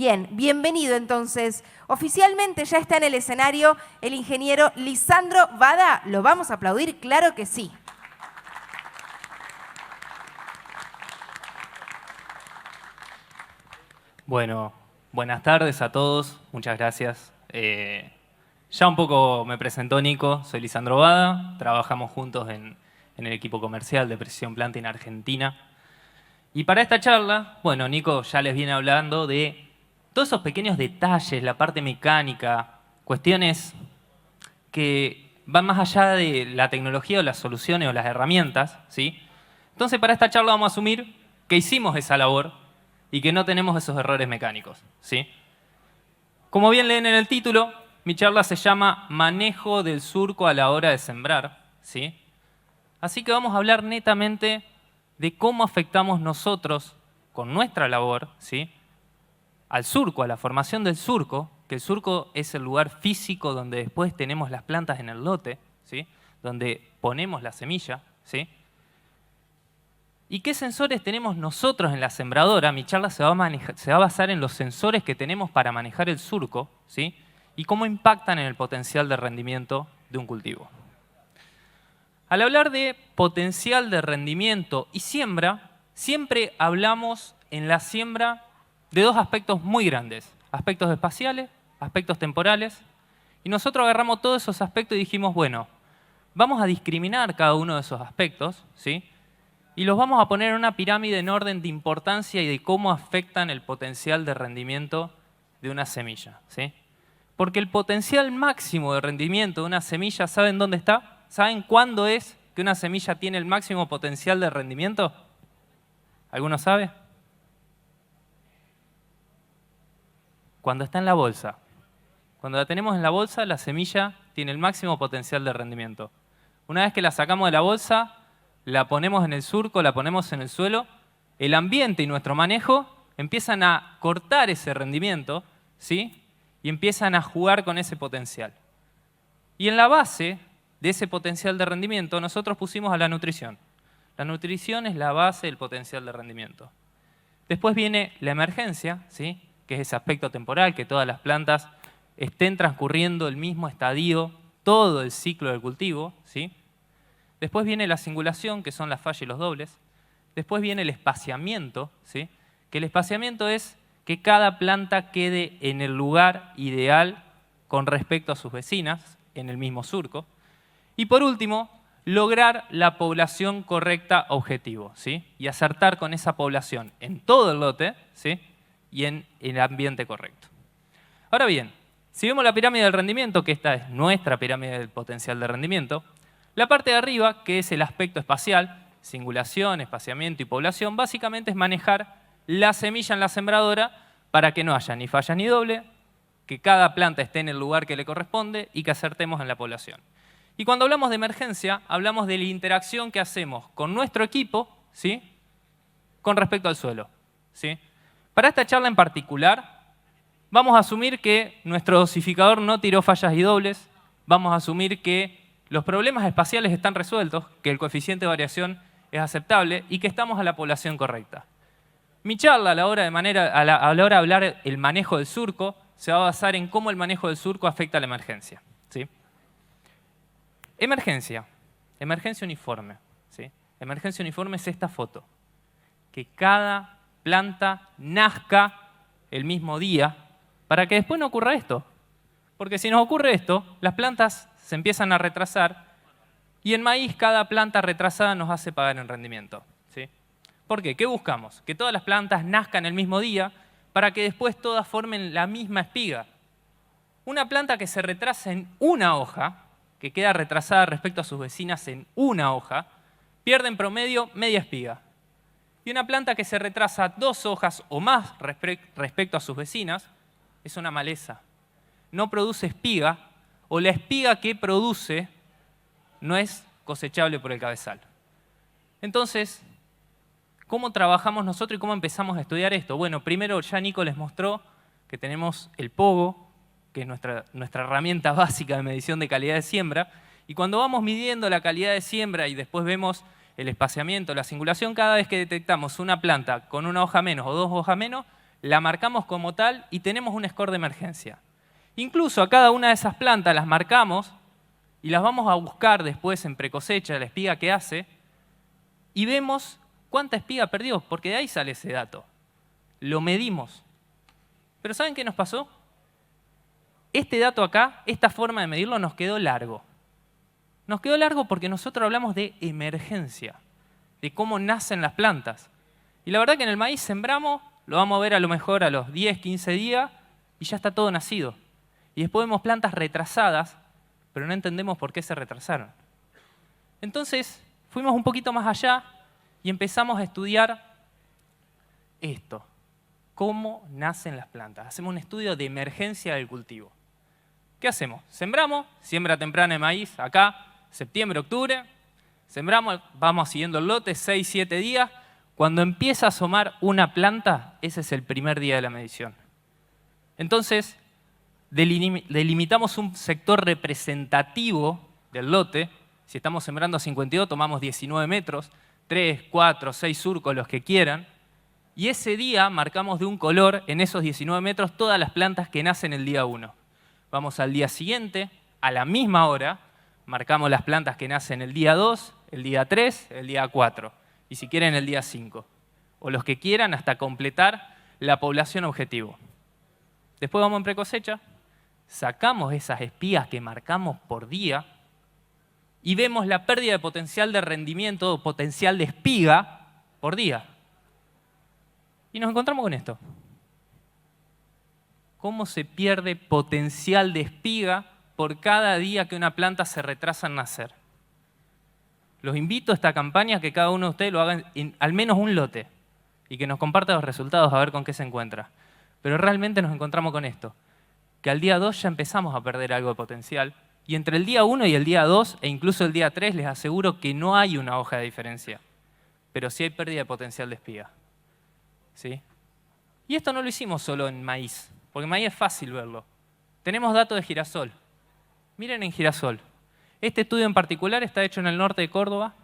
Bien, bienvenido entonces. Oficialmente ya está en el escenario el ingeniero Lisandro Bada. ¿Lo vamos a aplaudir? Claro que sí. Bueno, buenas tardes a todos, muchas gracias. Ya un poco me presentó Nico, soy Lisandro Bada, trabajamos juntos en el equipo comercial de Precisión Planting Argentina. Y para esta charla, bueno, Nico ya les viene hablando de todos esos pequeños detalles, la parte mecánica, cuestiones que van más allá de la tecnología o las soluciones o las herramientas, ¿sí? Entonces, para esta charla vamos a asumir que hicimos esa labor y que no tenemos esos errores mecánicos, ¿sí? Como bien leen en el título, mi charla se llama Manejo del surco a la hora de sembrar, ¿sí? Así que vamos a hablar netamente de cómo afectamos nosotros con nuestra labor, ¿sí?, al surco, a la formación del surco, que el surco es el lugar físico donde después tenemos las plantas en el lote, ¿sí?, donde ponemos la semilla, ¿sí? ¿Y qué sensores tenemos nosotros en la sembradora? Mi charla se va a basar en los sensores que tenemos para manejar el surco, ¿sí?, y cómo impactan en el potencial de rendimiento de un cultivo. Al hablar de potencial de rendimiento y siembra, siempre hablamos en la siembra de dos aspectos muy grandes, aspectos espaciales, aspectos temporales, y nosotros agarramos todos esos aspectos y dijimos, bueno, vamos a discriminar cada uno de esos aspectos, ¿sí?, y los vamos a poner en una pirámide en orden de importancia y de cómo afectan el potencial de rendimiento de una semilla, ¿sí? Porque el potencial máximo de rendimiento de una semilla, ¿saben dónde está? ¿Saben cuándo es que una semilla tiene el máximo potencial de rendimiento? ¿Alguno sabe? Cuando está en la bolsa. Cuando la tenemos en la bolsa, la semilla tiene el máximo potencial de rendimiento. Una vez que la sacamos de la bolsa, la ponemos en el surco, la ponemos en el suelo, el ambiente y nuestro manejo empiezan a cortar ese rendimiento, ¿sí?, y empiezan a jugar con ese potencial. Y en la base de ese potencial de rendimiento, nosotros pusimos a la nutrición. La nutrición es la base del potencial de rendimiento. Después viene la emergencia, ¿sí?, que es ese aspecto temporal, que todas las plantas estén transcurriendo el mismo estadio, todo el ciclo del cultivo, ¿sí? Después viene la singulación, que son las fallas y los dobles. Después viene el espaciamiento, ¿sí?, que el espaciamiento es que cada planta quede en el lugar ideal con respecto a sus vecinas, en el mismo surco. Y por último, lograr la población correcta objetivo, ¿sí?, y acertar con esa población en todo el lote, ¿sí?, y en el ambiente correcto. Ahora bien, si vemos la pirámide del rendimiento, que esta es nuestra pirámide del potencial de rendimiento, la parte de arriba, que es el aspecto espacial, singulación, espaciamiento y población, básicamente es manejar la semilla en la sembradora para que no haya ni fallas ni doble, que cada planta esté en el lugar que le corresponde y que acertemos en la población. Y cuando hablamos de emergencia, hablamos de la interacción que hacemos con nuestro equipo, ¿sí?, con respecto al suelo, ¿sí? Para esta charla en particular, vamos a asumir que nuestro dosificador no tiró fallas y dobles, vamos a asumir que los problemas espaciales están resueltos, que el coeficiente de variación es aceptable y que estamos a la población correcta. Mi charla a la hora de hablar el manejo del surco se va a basar en cómo el manejo del surco afecta a la emergencia, ¿sí? Emergencia uniforme, ¿sí? Emergencia uniforme es esta foto, que cada planta nazca el mismo día para que después no ocurra esto. Porque si nos ocurre esto, las plantas se empiezan a retrasar y en maíz cada planta retrasada nos hace pagar en rendimiento, ¿sí? ¿Por qué? ¿Qué buscamos? Que todas las plantas nazcan el mismo día para que después todas formen la misma espiga. Una planta que se retrasa en una hoja, que queda retrasada respecto a sus vecinas en una hoja, pierde en promedio media espiga. Y una planta que se retrasa 2 hojas o más respecto a sus vecinas es una maleza. No produce espiga, o la espiga que produce no es cosechable por el cabezal. Entonces, ¿cómo trabajamos nosotros y cómo empezamos a estudiar esto? Bueno, primero ya Nico les mostró que tenemos el pogo, que es nuestra herramienta básica de medición de calidad de siembra, y cuando vamos midiendo la calidad de siembra y después vemos el espaciamiento, la singulación, cada vez que detectamos una planta con una hoja menos o 2 hojas menos, la marcamos como tal y tenemos un score de emergencia. Incluso a cada una de esas plantas las marcamos y las vamos a buscar después en precosecha, la espiga que hace, y vemos cuánta espiga perdió, porque de ahí sale ese dato. Lo medimos. Pero ¿saben qué nos pasó? Este dato acá, esta forma de medirlo, nos quedó largo. Nos quedó largo porque nosotros hablamos de emergencia, de cómo nacen las plantas. Y la verdad que en el maíz sembramos, lo vamos a ver a lo mejor a los 10, 15 días, y ya está todo nacido. Y después vemos plantas retrasadas, pero no entendemos por qué se retrasaron. Entonces, fuimos un poquito más allá y empezamos a estudiar esto. Cómo nacen las plantas. Hacemos un estudio de emergencia del cultivo. ¿Qué hacemos? Sembramos, siembra temprana de maíz, acá, septiembre, octubre. Sembramos, vamos siguiendo el lote, 6, 7 días. Cuando empieza a asomar una planta, ese es el primer día de la medición. Entonces, delimitamos un sector representativo del lote. Si estamos sembrando a 52, tomamos 19 metros, 3, 4, 6 surcos, los que quieran. Y ese día marcamos de un color en esos 19 metros todas las plantas que nacen el día 1. Vamos al día siguiente, a la misma hora, marcamos las plantas que nacen el día 2, el día 3, el día 4. Y si quieren el día 5. O los que quieran hasta completar la población objetivo. Después vamos en precosecha, sacamos esas espigas que marcamos por día y vemos la pérdida de potencial de rendimiento o potencial de espiga por día. Y nos encontramos con esto. ¿Cómo se pierde potencial de espiga por cada día que una planta se retrasa en nacer? Los invito a esta campaña a que cada uno de ustedes lo haga en al menos un lote y que nos comparta los resultados a ver con qué se encuentra. Pero realmente nos encontramos con esto, que al día 2 ya empezamos a perder algo de potencial y entre el día 1 y el día 2 e incluso el día 3 les aseguro que no hay una hoja de diferencia, pero sí hay pérdida de potencial de espiga. ¿Sí? Y esto no lo hicimos solo en maíz, porque en maíz es fácil verlo. Tenemos datos de girasol. Miren en girasol. Este estudio en particular está hecho en el norte de Córdoba,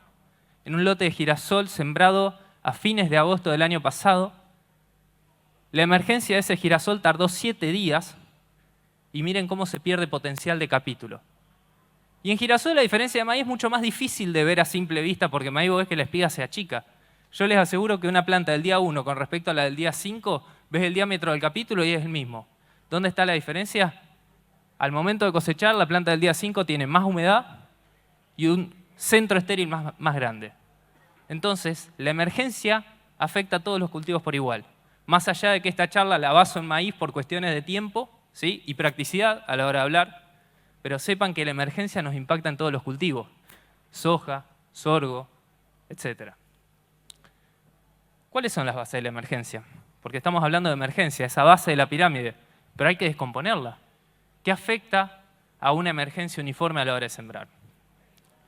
en un lote de girasol sembrado a fines de agosto del año pasado. La emergencia de ese girasol tardó 7 días y miren cómo se pierde potencial de capítulo. Y en girasol la diferencia de maíz es mucho más difícil de ver a simple vista porque en maíz vos ves que la espiga se achica. Yo les aseguro que una planta del día 1 con respecto a la del día 5, ves el diámetro del capítulo y es el mismo. ¿Dónde está la diferencia? Al momento de cosechar, la planta del día 5 tiene más humedad y un centro estéril más grande. Entonces, la emergencia afecta a todos los cultivos por igual. Más allá de que esta charla la baso en maíz por cuestiones de tiempo, ¿sí? Y practicidad a la hora de hablar, pero sepan que la emergencia nos impacta en todos los cultivos. Soja, sorgo, etc. ¿Cuáles son las bases de la emergencia? Porque estamos hablando de emergencia, esa base de la pirámide, pero hay que descomponerla. ¿Qué afecta a una emergencia uniforme a la hora de sembrar?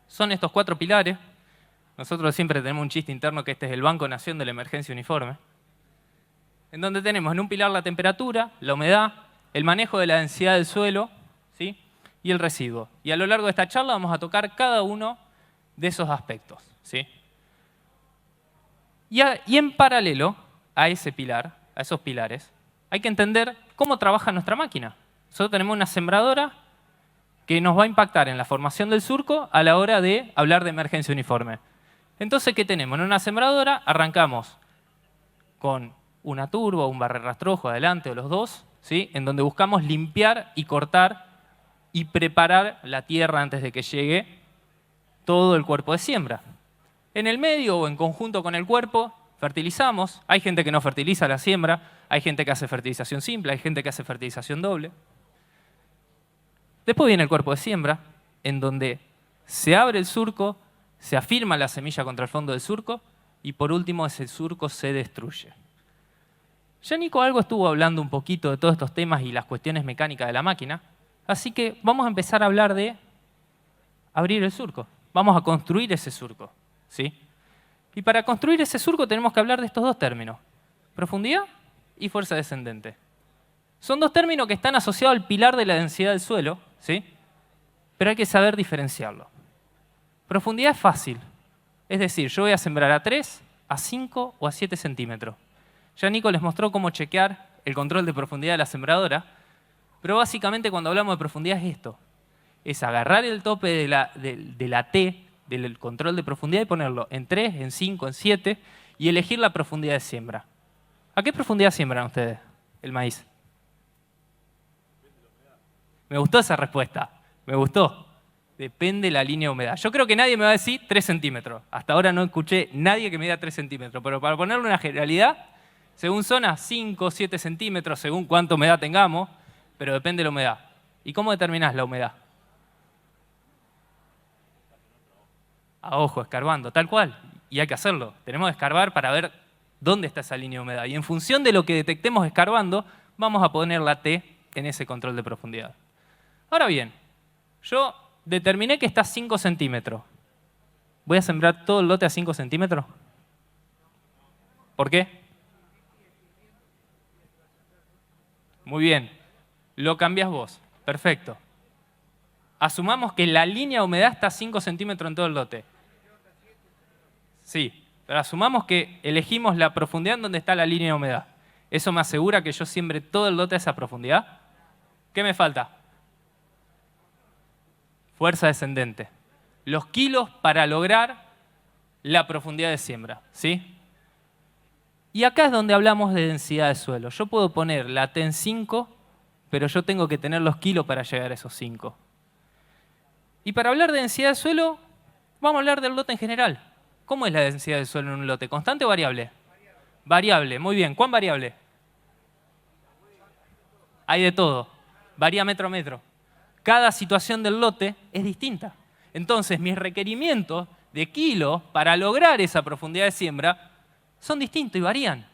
Son estos 4 pilares. Nosotros siempre tenemos un chiste interno que este es el Banco Nación de la emergencia uniforme, en donde tenemos en un pilar la temperatura, la humedad, el manejo de la densidad del suelo, ¿sí? Y el residuo. Y a lo largo de esta charla vamos a tocar cada uno de esos aspectos, ¿sí? Y en paralelo a ese pilar, a esos pilares, hay que entender cómo trabaja nuestra máquina. Nosotros tenemos una sembradora que nos va a impactar en la formación del surco a la hora de hablar de emergencia uniforme. Entonces, ¿qué tenemos? En una sembradora arrancamos con una turbo, un barrerrastrojo adelante o los dos, ¿sí? En donde buscamos limpiar y cortar y preparar la tierra antes de que llegue todo el cuerpo de siembra. En el medio o en conjunto con el cuerpo fertilizamos. Hay gente que no fertiliza la siembra, hay gente que hace fertilización simple, hay gente que hace fertilización doble. Después viene el cuerpo de siembra, en donde se abre el surco, se afirma la semilla contra el fondo del surco y por último ese surco se destruye. Ya Nico algo estuvo hablando un poquito de todos estos temas y las cuestiones mecánicas de la máquina, así que vamos a empezar a hablar de abrir el surco. Vamos a construir ese surco, ¿sí? Y para construir ese surco tenemos que hablar de estos 2 términos, profundidad y fuerza descendente. Son 2 términos que están asociados al pilar de la densidad del suelo, ¿sí? Pero hay que saber diferenciarlo. Profundidad es fácil, es decir, yo voy a sembrar a 3, a 5 o a 7 centímetros. Ya Nico les mostró cómo chequear el control de profundidad de la sembradora, pero básicamente cuando hablamos de profundidad es esto. Es agarrar el tope de la T, del control de profundidad, y ponerlo en 3, en 5, en 7, y elegir la profundidad de siembra. ¿A qué profundidad siembran ustedes el maíz? Me gustó esa respuesta, me gustó. Depende de la línea de humedad. Yo creo que nadie me va a decir 3 centímetros. Hasta ahora no escuché nadie que me diga 3 centímetros, pero para ponerle una generalidad, según zona, 5, 7 centímetros, según cuánta humedad tengamos, pero depende de la humedad. ¿Y cómo determinás la humedad? A ojo, escarbando, tal cual. Y hay que hacerlo. Tenemos que escarbar para ver dónde está esa línea de humedad. Y en función de lo que detectemos escarbando, vamos a poner la T en ese control de profundidad. Ahora bien, yo determiné que está a 5 centímetros. ¿Voy a sembrar todo el lote a 5 centímetros? ¿Por qué? Muy bien. Lo cambias vos. Perfecto. Asumamos que la línea de humedad está a 5 centímetros en todo el lote. Sí, pero asumamos que elegimos la profundidad en donde está la línea de humedad. ¿Eso me asegura que yo siembre todo el lote a esa profundidad? ¿Qué me falta? Fuerza descendente. Los kilos para lograr la profundidad de siembra, ¿sí? Y acá es donde hablamos de densidad de suelo. Yo puedo poner la T en 5, pero yo tengo que tener los kilos para llegar a esos 5. Y para hablar de densidad de suelo, vamos a hablar del lote en general. ¿Cómo es la densidad de suelo en un lote? ¿Constante o variable? Variable, muy bien. ¿Cuán variable? Hay de todo. Varía metro a metro. Cada situación del lote es distinta. Entonces, mis requerimientos de kilos para lograr esa profundidad de siembra son distintos y varían.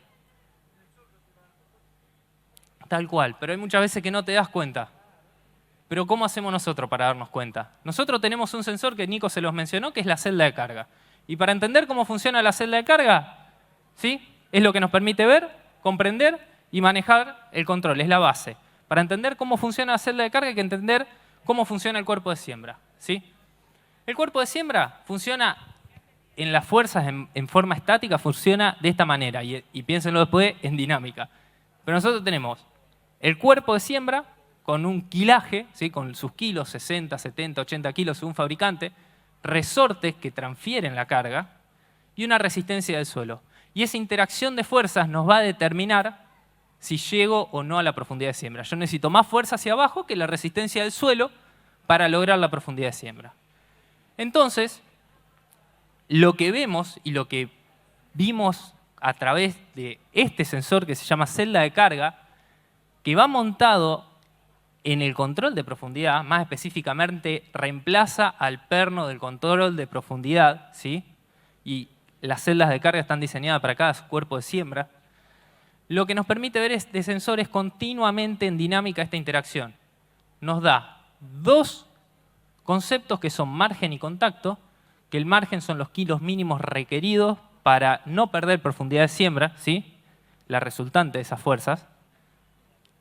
Tal cual, pero hay muchas veces que no te das cuenta. Pero ¿cómo hacemos nosotros para darnos cuenta? Nosotros tenemos un sensor que Nico se los mencionó, que es la celda de carga. Y para entender cómo funciona la celda de carga, ¿sí? Es lo que nos permite ver, comprender y manejar el control, es la base. Para entender cómo funciona la celda de carga hay que entender cómo funciona el cuerpo de siembra, ¿sí? El cuerpo de siembra funciona en las fuerzas en forma estática, funciona de esta manera, y piénsenlo después en dinámica. Pero nosotros tenemos el cuerpo de siembra con un kilaje, ¿sí? Con sus kilos, 60, 70, 80 kilos según fabricante, resortes que transfieren la carga y una resistencia del suelo. Y esa interacción de fuerzas nos va a determinar si llego o no a la profundidad de siembra. Yo necesito más fuerza hacia abajo que la resistencia del suelo para lograr la profundidad de siembra. Entonces, lo que vemos y lo que vimos a través de este sensor que se llama celda de carga, que va montado en el control de profundidad, más específicamente reemplaza al perno del control de profundidad, ¿sí? Y las celdas de carga están diseñadas para cada cuerpo de siembra. Lo que nos permite ver este sensor es continuamente en dinámica esta interacción. Nos da dos conceptos que son margen y contacto, que el margen son los kilos mínimos requeridos para no perder profundidad de siembra, ¿sí? La resultante de esas fuerzas.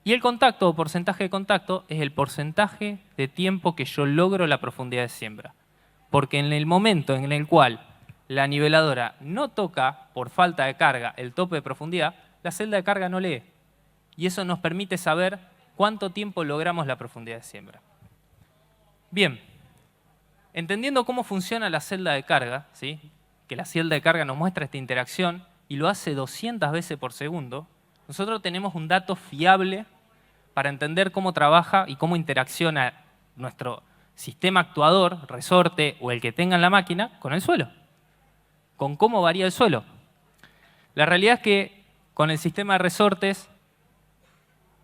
Y el contacto o porcentaje de contacto es el porcentaje de tiempo que yo logro la profundidad de siembra. Porque en el momento en el cual la niveladora no toca, por falta de carga, el tope de profundidad, la celda de carga no lee. Y eso nos permite saber cuánto tiempo logramos la profundidad de siembra. Bien, entendiendo cómo funciona la celda de carga, ¿sí? Que la celda de carga nos muestra esta interacción y lo hace 200 veces por segundo, nosotros tenemos un dato fiable para entender cómo trabaja y cómo interacciona nuestro sistema actuador, resorte o el que tenga en la máquina con el suelo, con cómo varía el suelo. La realidad es que con el sistema de resortes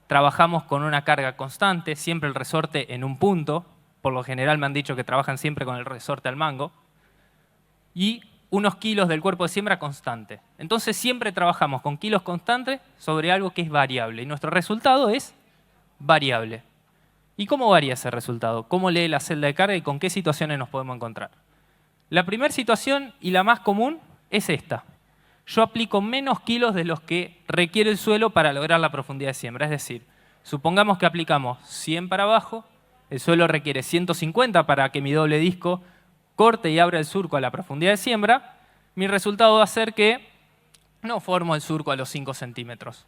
trabajamos con una carga constante, siempre el resorte en un punto, por lo general me han dicho que trabajan siempre con el resorte al mango, y unos kilos del cuerpo de siembra constante. Entonces siempre trabajamos con kilos constantes sobre algo que es variable y nuestro resultado es variable. ¿Y cómo varía ese resultado? ¿Cómo lee la celda de carga y con qué situaciones nos podemos encontrar? La primera situación y la más común es esta. Yo aplico menos kilos de los que requiere el suelo para lograr la profundidad de siembra. Es decir, supongamos que aplicamos 100 para abajo, el suelo requiere 150 para que mi doble disco corte y abra el surco a la profundidad de siembra, mi resultado va a ser que no formo el surco a los 5 centímetros.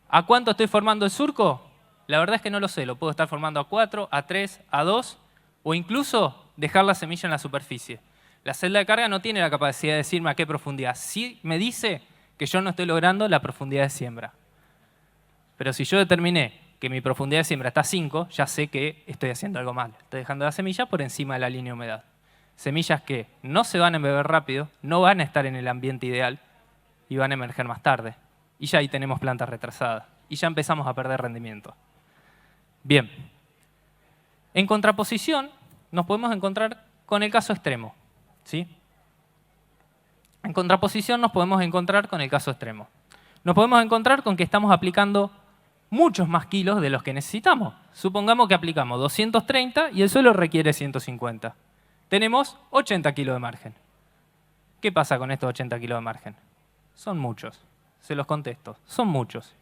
¿A cuánto estoy formando el surco? La verdad es que no lo sé. Lo puedo estar formando a 4, a 3, a 2 o incluso dejar la semilla en la superficie. La celda de carga no tiene la capacidad de decirme a qué profundidad. Sí me dice que yo no estoy logrando la profundidad de siembra. Pero si yo determiné que mi profundidad de siembra está a 5, ya sé que estoy haciendo algo mal. Estoy dejando la semilla por encima de la línea de humedad. Semillas que no se van a embeber rápido, no van a estar en el ambiente ideal y van a emerger más tarde. Y ya ahí tenemos plantas retrasadas. Y ya empezamos a perder rendimiento. Bien. En contraposición, nos podemos encontrar con el caso extremo. ¿Sí? En contraposición nos podemos encontrar con el caso extremo. Nos podemos encontrar con que estamos aplicando muchos más kilos de los que necesitamos. Supongamos que aplicamos 230 y el suelo requiere 150. Tenemos 80 kilos de margen. ¿Qué pasa con estos 80 kilos de margen? Son muchos. Se los contesto. Son muchos.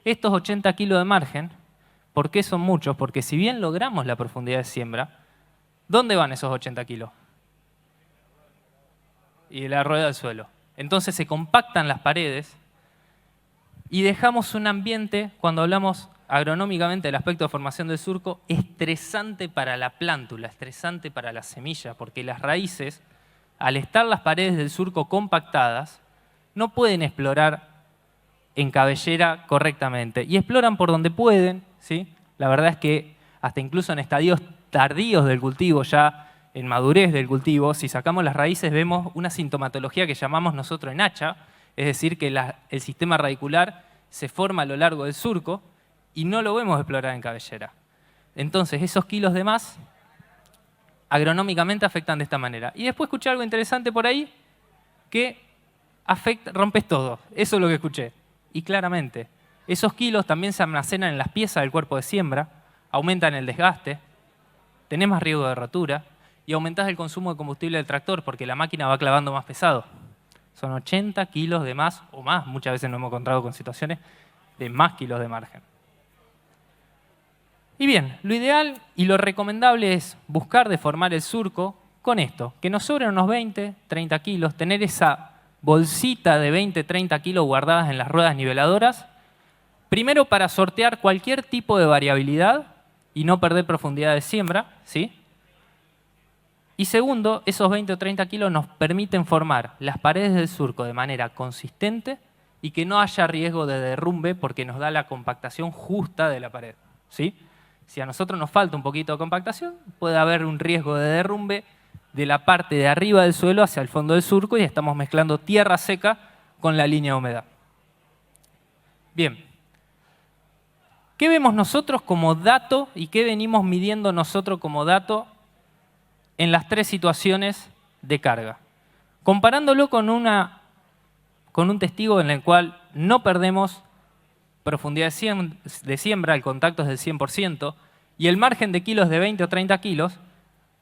Estos 80 kilos de margen, ¿por qué son muchos? Porque si bien logramos la profundidad de siembra, ¿dónde van esos 80 kilos? Y de la rueda del suelo. Entonces se compactan las paredes y dejamos un ambiente, cuando hablamos agronómicamente del aspecto de formación del surco, estresante para la plántula, estresante para la semilla, porque las raíces, al estar las paredes del surco compactadas, no pueden explorar en cabellera correctamente. Y exploran por donde pueden, ¿sí? La verdad es que hasta incluso en estadios tardíos del cultivo, ya en madurez del cultivo, si sacamos las raíces vemos una sintomatología que llamamos nosotros en hacha, es decir, que el sistema radicular se forma a lo largo del surco y no lo vemos explorar en cabellera. Entonces, esos kilos de más agronómicamente afectan de esta manera. Y después escuché algo interesante por ahí, que rompes todo. Eso es lo que escuché. Y claramente, esos kilos también se almacenan en las piezas del cuerpo de siembra, aumentan el desgaste, tenés más riesgo de rotura y aumentás el consumo de combustible del tractor porque la máquina va clavando más pesado. Son 80 kilos de más o más. Muchas veces nos hemos encontrado con situaciones de más kilos de margen. Y bien, lo ideal y lo recomendable es buscar deformar el surco con esto, que nos sobren unos 20, 30 kilos, tener esa bolsita de 20, 30 kilos guardadas en las ruedas niveladoras, primero para sortear cualquier tipo de variabilidad y no perder profundidad de siembra, ¿sí? Y segundo, esos 20 o 30 kilos nos permiten formar las paredes del surco de manera consistente y que no haya riesgo de derrumbe porque nos da la compactación justa de la pared, ¿sí? Si a nosotros nos falta un poquito de compactación, puede haber un riesgo de derrumbe de la parte de arriba del suelo hacia el fondo del surco y estamos mezclando tierra seca con la línea de humedad. Bien. ¿Qué vemos nosotros como dato y qué venimos midiendo nosotros como dato en las tres situaciones de carga? Comparándolo con un testigo en el cual no perdemos profundidad de siembra, el contacto es del 100%, y el margen de kilos de 20 o 30 kilos,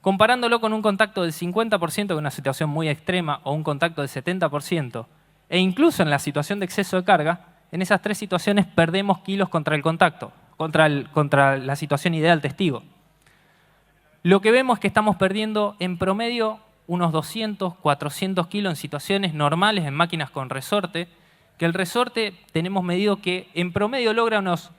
comparándolo con un contacto del 50%, que es una situación muy extrema, o un contacto del 70%, e incluso en la situación de exceso de carga, en esas tres situaciones perdemos kilos contra el contacto, contra la situación ideal testigo. Lo que vemos es que estamos perdiendo en promedio unos 200, 400 kilos en situaciones normales en máquinas con resorte, que el resorte tenemos medido que en promedio logra unos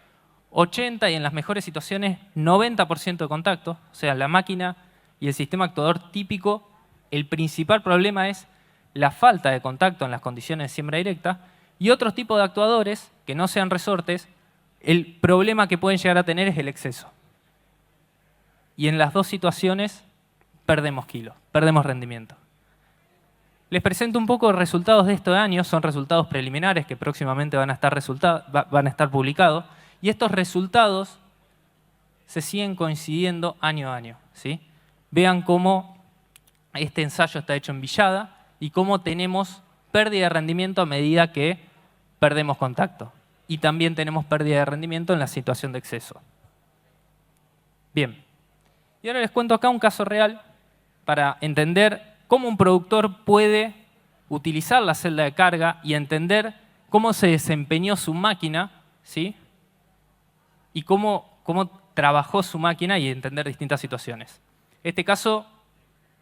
80 y en las mejores situaciones 90% de contacto. O sea, la máquina y el sistema actuador típico, el principal problema es la falta de contacto en las condiciones de siembra directa, y otros tipos de actuadores que no sean resortes, el problema que pueden llegar a tener es el exceso. Y en las dos situaciones perdemos kilos, perdemos rendimiento. Les presento un poco de resultados de este año, son resultados preliminares que próximamente van a estar publicados, y estos resultados se siguen coincidiendo año a año, ¿sí? Vean cómo este ensayo está hecho en Villada y cómo tenemos pérdida de rendimiento a medida que perdemos contacto. Y también tenemos pérdida de rendimiento en la situación de exceso. Bien. Y ahora les cuento acá un caso real para entender cómo un productor puede utilizar la celda de carga y entender cómo se desempeñó su máquina, ¿sí? Y cómo trabajó su máquina y entender distintas situaciones. Este caso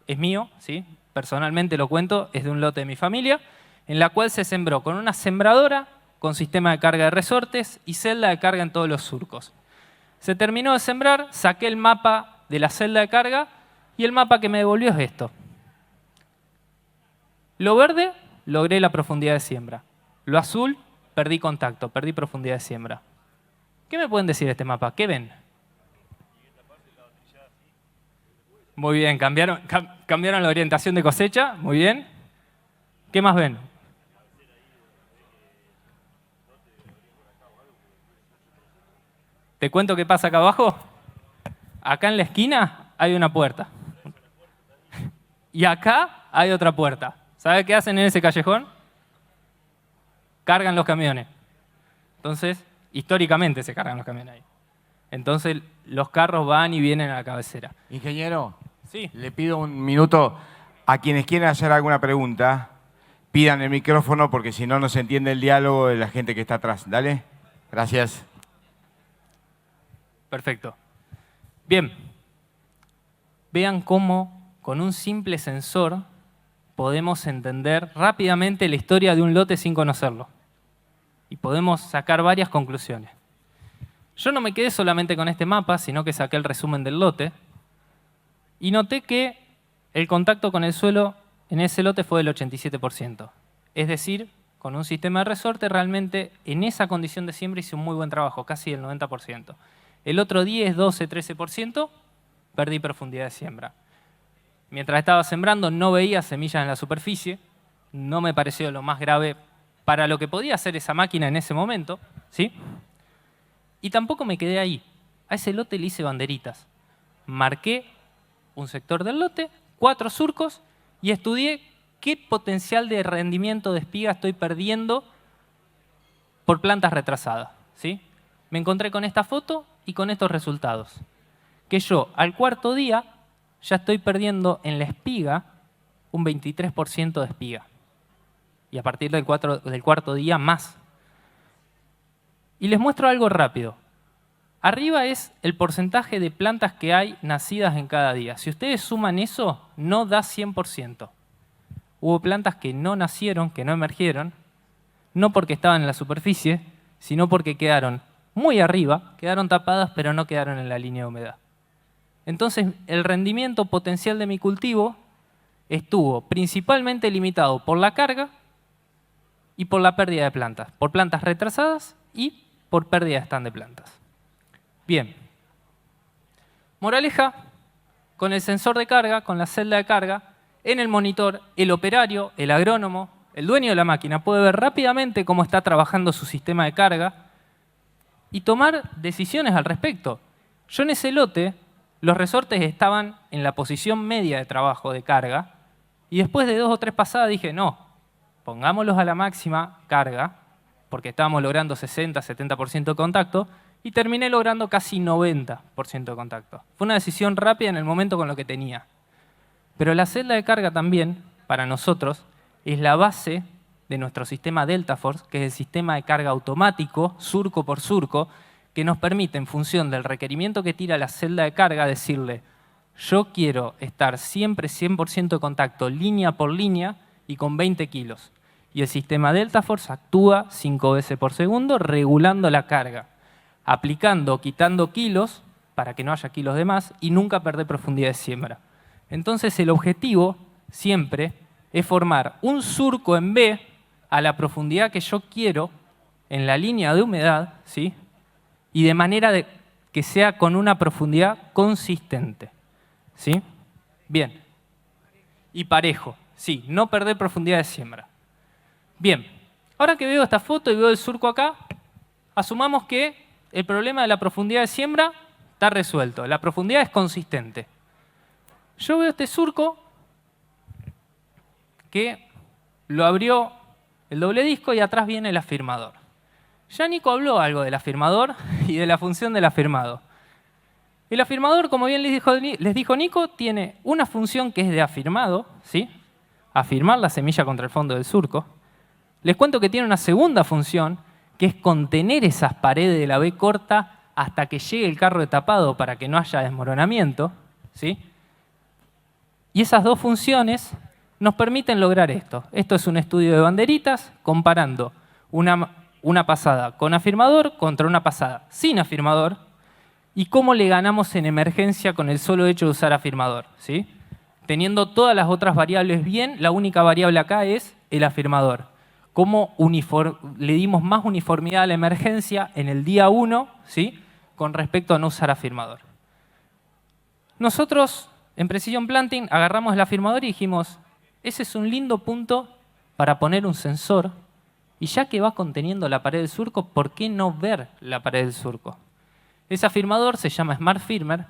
es mío, ¿sí? Personalmente lo cuento, es de un lote de mi familia, en la cual se sembró con una sembradora con sistema de carga de resortes y celda de carga en todos los surcos. Se terminó de sembrar, saqué el mapa de la celda de carga y el mapa que me devolvió es esto. Lo verde, logré la profundidad de siembra. Lo azul, perdí contacto, perdí profundidad de siembra. ¿Qué me pueden decir de este mapa? ¿Qué ven? Muy bien, cambiaron la orientación de cosecha, muy bien. ¿Qué más ven? ¿Te cuento qué pasa acá abajo? Acá en la esquina hay una puerta. Y acá hay otra puerta. ¿Sabe qué hacen en ese callejón? Cargan los camiones. Entonces, históricamente se cargan los camiones ahí. Entonces, los carros van y vienen a la cabecera. Ingeniero, Sí. le pido un minuto a quienes quieran hacer alguna pregunta. Pidan el micrófono porque si no, no se entiende el diálogo de la gente que está atrás. Dale. Gracias. Perfecto. Bien. Vean cómo con un simple sensor podemos entender rápidamente la historia de un lote sin conocerlo. Y podemos sacar varias conclusiones. Yo no me quedé solamente con este mapa, sino que saqué el resumen del lote y noté que el contacto con el suelo en ese lote fue del 87%. Es decir, con un sistema de resorte realmente en esa condición de siembra hice un muy buen trabajo, casi el 90%. El otro 10, 12, 13% perdí profundidad de siembra. Mientras estaba sembrando no veía semillas en la superficie, no me pareció lo más grave para lo que podía hacer esa máquina en ese momento, ¿sí? Y tampoco me quedé ahí. A ese lote le hice banderitas. Marqué un sector del lote, 4 surcos, y estudié qué potencial de rendimiento de espiga estoy perdiendo por plantas retrasadas, ¿sí? Me encontré con esta foto y con estos resultados. Que yo, al cuarto día, ya estoy perdiendo en la espiga un 23% de espiga. Y a partir del cuarto día, más. Y les muestro algo rápido. Arriba es el porcentaje de plantas que hay nacidas en cada día. Si ustedes suman eso, no da 100%. Hubo plantas que no nacieron, que no emergieron, no porque estaban en la superficie, sino porque quedaron muy arriba, quedaron tapadas, pero no quedaron en la línea de humedad. Entonces, el rendimiento potencial de mi cultivo estuvo principalmente limitado por la carga y por la pérdida de plantas, por plantas retrasadas y por pérdida de stand de plantas. Bien. Moraleja, con el sensor de carga, con la celda de carga, en el monitor, el operario, el agrónomo, el dueño de la máquina puede ver rápidamente cómo está trabajando su sistema de carga y tomar decisiones al respecto. Yo en ese lote, los resortes estaban en la posición media de trabajo de carga y después de 2 o 3 pasadas dije, no, pongámoslos a la máxima carga, porque estábamos logrando 60, 70% de contacto, y terminé logrando casi 90% de contacto. Fue una decisión rápida en el momento con lo que tenía. Pero la celda de carga también, para nosotros, es la base de nuestro sistema DeltaForce, que es el sistema de carga automático, surco por surco, que nos permite, en función del requerimiento que tira la celda de carga, decirle, yo quiero estar siempre 100% de contacto, línea por línea, y con 20 kilos. Y el sistema DeltaForce actúa 5 veces por segundo, regulando la carga, aplicando o quitando kilos, para que no haya kilos de más, y nunca perder profundidad de siembra. Entonces, el objetivo siempre es formar un surco en B a la profundidad que yo quiero en la línea de humedad, ¿sí? Y de manera que sea con una profundidad consistente, ¿sí? Bien. Y parejo, sí, no perder profundidad de siembra. Bien, ahora que veo esta foto y veo el surco acá, asumamos que el problema de la profundidad de siembra está resuelto. La profundidad es consistente. Yo veo este surco que lo abrió el doble disco y atrás viene el afirmador. Ya Nico habló algo del afirmador y de la función del afirmado. El afirmador, como bien les dijo Nico, tiene una función que es de afirmado, ¿sí? Afirmar la semilla contra el fondo del surco. Les cuento que tiene una segunda función, que es contener esas paredes de la B corta hasta que llegue el carro de tapado para que no haya desmoronamiento, ¿sí? Y esas dos funciones nos permiten lograr esto. Esto es un estudio de banderitas comparando una pasada con afirmador contra una pasada sin afirmador y cómo le ganamos en emergencia con el solo hecho de usar afirmador, ¿sí? Teniendo todas las otras variables bien, la única variable acá es el afirmador. Cómo le dimos más uniformidad a la emergencia en el día 1, ¿sí? Con respecto a no usar afirmador. Nosotros, en Precision Planting, agarramos el afirmador y dijimos, ese es un lindo punto para poner un sensor, y ya que va conteniendo la pared del surco, ¿por qué no ver la pared del surco? Ese afirmador se llama Smart Firmer,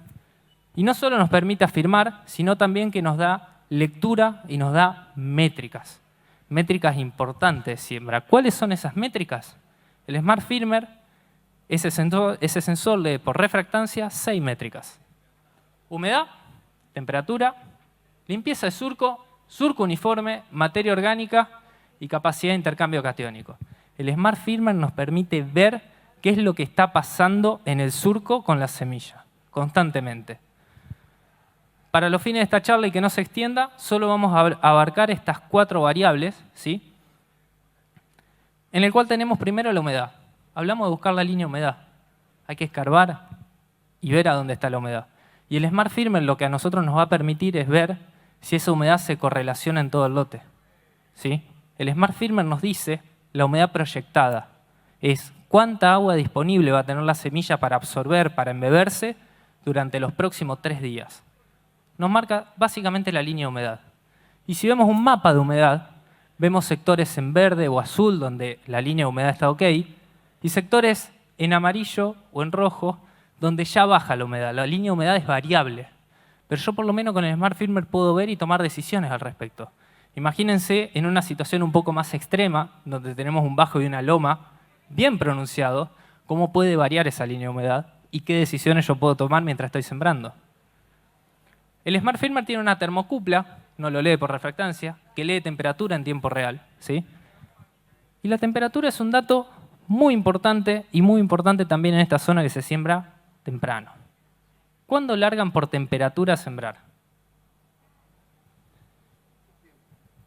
y no solo nos permite afirmar, sino también que nos da lectura y nos da métricas. Métricas importantes de siembra. ¿Cuáles son esas métricas? El Smart Firmer, ese sensor lee por refractancia 6 métricas. Humedad, temperatura, limpieza de surco, surco uniforme, materia orgánica y capacidad de intercambio catiónico. El Smart Firmer nos permite ver qué es lo que está pasando en el surco con la semilla, constantemente. Para los fines de esta charla y que no se extienda, solo vamos a abarcar estas 4 variables, ¿sí? En el cual tenemos primero la humedad. Hablamos de buscar la línea de humedad. Hay que escarbar y ver a dónde está la humedad. Y el Smart Firmer lo que a nosotros nos va a permitir es ver si esa humedad se correlaciona en todo el lote, ¿sí? El Smart Firmer nos dice la humedad proyectada. Es cuánta agua disponible va a tener la semilla para absorber, para embeberse durante los próximos 3 días. Nos marca básicamente la línea de humedad. Y si vemos un mapa de humedad, vemos sectores en verde o azul donde la línea de humedad está ok, y sectores en amarillo o en rojo donde ya baja la humedad. La línea de humedad es variable, pero yo por lo menos con el Smart Firmer puedo ver y tomar decisiones al respecto. Imagínense en una situación un poco más extrema, donde tenemos un bajo y una loma bien pronunciado, cómo puede variar esa línea de humedad y qué decisiones yo puedo tomar mientras estoy sembrando. El Smart Firmer tiene una termocupla, no lo lee por refractancia, que lee temperatura en tiempo real, ¿sí? Y la temperatura es un dato muy importante y muy importante también en esta zona que se siembra temprano. ¿Cuándo largan por temperatura a sembrar?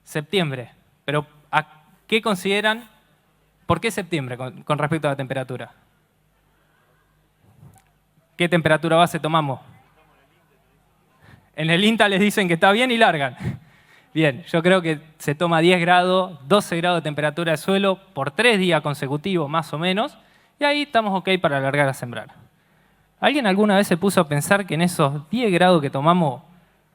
Septiembre. Pero ¿a qué consideran? ¿Por qué septiembre con respecto a la temperatura? ¿Qué temperatura base tomamos? En el INTA les dicen que está bien y largan. Bien, yo creo que se toma 10 grados, 12 grados de temperatura de suelo por 3 días consecutivos, más o menos, y ahí estamos ok para largar a sembrar. ¿Alguien alguna vez se puso a pensar que en esos 10 grados que tomamos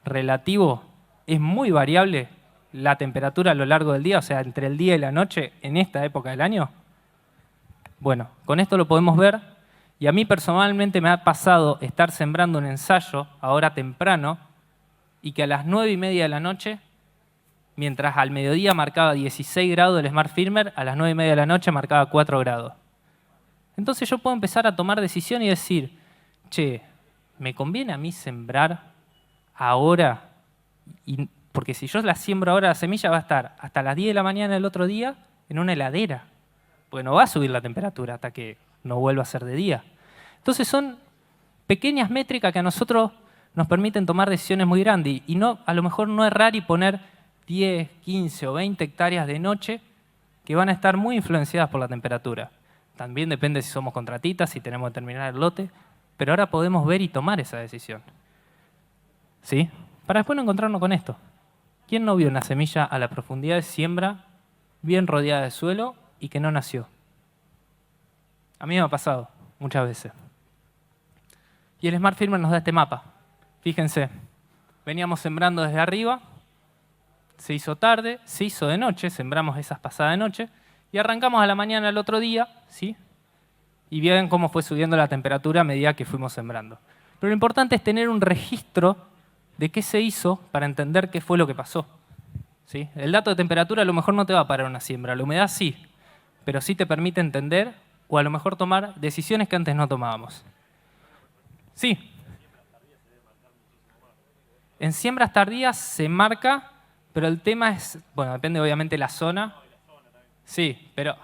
relativo es muy variable la temperatura a lo largo del día, o sea, entre el día y la noche en esta época del año? Bueno, con esto lo podemos ver, y a mí personalmente me ha pasado estar sembrando un ensayo ahora temprano y que a las 9:30 de la noche, mientras al mediodía marcaba 16 grados el Smart Firmer, a las 9:30 de la noche marcaba 4 grados. Entonces yo puedo empezar a tomar decisión y decir, che, ¿me conviene a mí sembrar ahora? Porque si yo la siembro ahora, la semilla va a estar hasta las 10 de la mañana del otro día en una heladera, porque no va a subir la temperatura hasta que no vuelva a ser de día. Entonces son pequeñas métricas que a nosotros nos permiten tomar decisiones muy grandes y no, a lo mejor no errar y poner 10, 15 o 20 hectáreas de noche que van a estar muy influenciadas por la temperatura. También depende si somos contratistas, si tenemos que terminar el lote, pero ahora podemos ver y tomar esa decisión. ¿Sí? Para después no encontrarnos con esto. ¿Quién no vio una semilla a la profundidad de siembra, bien rodeada de suelo y que no nació? A mí me ha pasado muchas veces. Y el Smart Firmer nos da este mapa. Fíjense, veníamos sembrando desde arriba, se hizo tarde, se hizo de noche, sembramos esas pasadas de noche, y arrancamos a la mañana del otro día, ¿sí? Y vean cómo fue subiendo la temperatura a medida que fuimos sembrando. Pero lo importante es tener un registro de qué se hizo para entender qué fue lo que pasó, ¿sí? El dato de temperatura a lo mejor no te va a parar una siembra, la humedad sí, pero sí te permite entender o a lo mejor tomar decisiones que antes no tomábamos. Sí. En siembras tardías se marca, pero el tema es, bueno, depende obviamente de la zona. Sí, pero...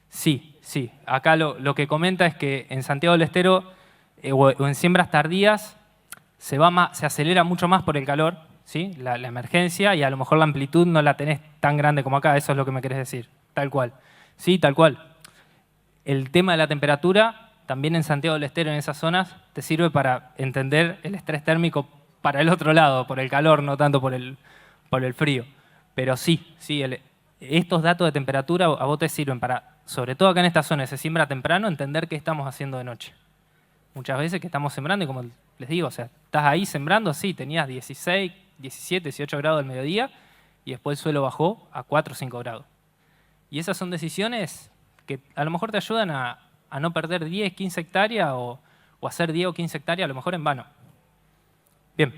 Sí, sí. Acá lo que comenta es que en Santiago del Estero o en siembras tardías se acelera mucho más por el calor, ¿sí? La emergencia, y a lo mejor la amplitud no la tenés tan grande como acá, eso es lo que me querés decir, tal cual. Sí, tal cual. El tema de la temperatura, también en Santiago del Estero, en esas zonas, te sirve para entender el estrés térmico para el otro lado, por el calor, no tanto por el frío. Pero sí, estos datos de temperatura a vos te sirven para, sobre todo acá en esta zona, se siembra temprano, entender qué estamos haciendo de noche. Muchas veces que estamos sembrando, y como les digo, o sea, estás ahí sembrando, sí, tenías 16, 17, 18 grados al mediodía, y después el suelo bajó a 4 o 5 grados. Y esas son decisiones que a lo mejor te ayudan a no perder 10, 15 hectáreas o hacer 10 o 15 hectáreas a lo mejor en vano. Bien,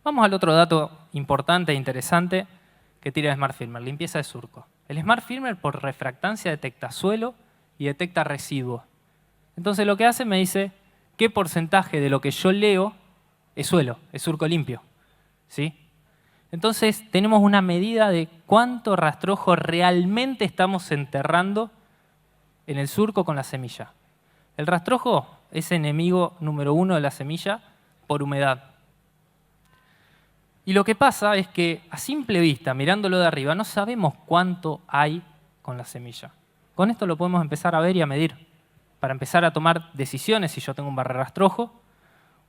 vamos al otro dato importante e interesante que tira el Smart Firmer, limpieza de surco. El Smart Firmer por refractancia detecta suelo y detecta residuos. Entonces lo que hace me dice qué porcentaje de lo que yo leo es suelo, es surco limpio. ¿Sí? Entonces tenemos una medida de cuánto rastrojo realmente estamos enterrando en el surco con la semilla. El rastrojo es enemigo número 1 de la semilla por humedad. Y lo que pasa es que a simple vista, mirándolo de arriba, no sabemos cuánto hay con la semilla. Con esto lo podemos empezar a ver y a medir, para empezar a tomar decisiones si yo tengo un barrerastrojo,